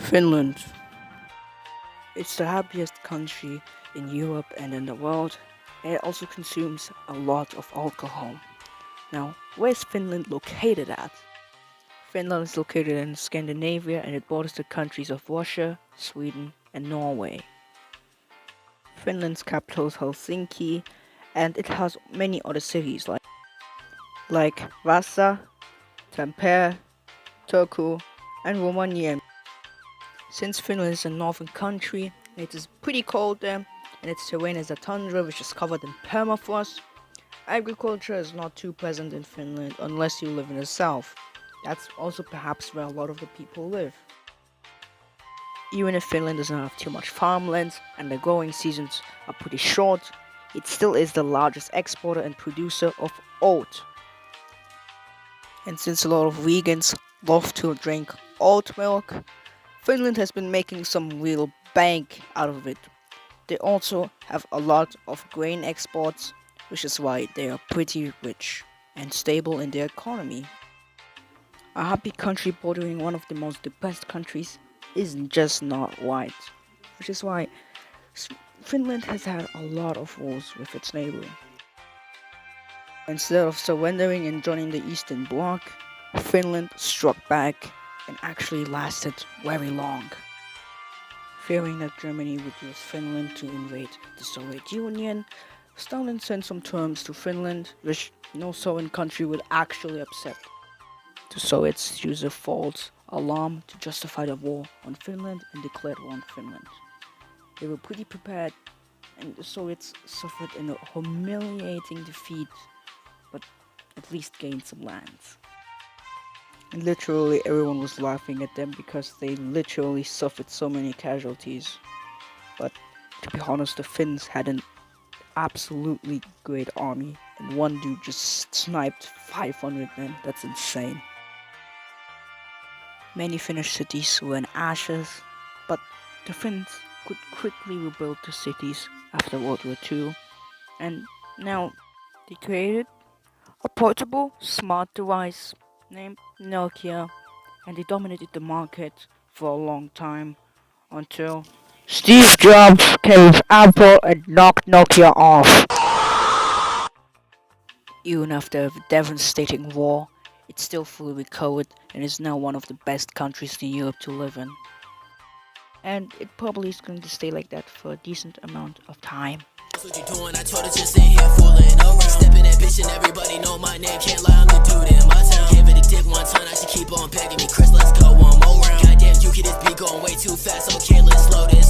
Finland. It's the happiest country in Europe and in the world, and it also consumes a lot of alcohol. Now, where's Finland located at? Finland is located in Scandinavia and it borders the countries of Russia, Sweden, and Norway. Finland's capital is Helsinki, and it has many other cities like Vasa, Tampere, Turku, and Rovaniemi. Since Finland is a northern country, it is pretty cold there, and its terrain is a tundra which is covered in permafrost. Agriculture is not too present in Finland unless you live in the south. That's also perhaps where a lot of the people live. Even if Finland does not have too much farmland and the growing seasons are pretty short, it still is the largest exporter and producer of oat. And since a lot of vegans love to drink oat milk, Finland has been making some real bank out of it. They also have a lot of grain exports, which is why they are pretty rich and stable in their economy. A happy country bordering one of the most depressed countries is just not right, which is why Finland has had a lot of wars with its neighbor. Instead of surrendering and joining the Eastern Bloc, Finland struck back and actually lasted very long. Fearing that Germany would use Finland to invade the Soviet Union, Stalin sent some terms to Finland which no Soviet country would actually accept. The Soviets used a false alarm to justify the war on Finland and declared war on Finland. They were pretty prepared, and the Soviets suffered a humiliating defeat, but at least gained some lands. And literally everyone was laughing at them because they literally suffered so many casualties. But to be honest, the Finns had an absolutely great army, and one dude just sniped 500 men. That's insane. Many Finnish cities were in ashes, but the Finns could quickly rebuild the cities after World War II, and now they created a portable smart device named Nokia, and they dominated the market for a long time until Steve Jobs came with Apple and knocked Nokia off. Even after a devastating war, it's still fully recovered and is now one of the best countries in Europe to live in. And it probably is going to stay like that for a decent amount of time. That's what you doing, I told her just sit here fooling around. Stepping that bitch and everybody know my name. Can't lie, I'm the dude in my town. Give it a dip one time, I should keep on begging me. Chris, let's go one more round. Goddamn, you get this beat going way too fast. Okay, let's slow this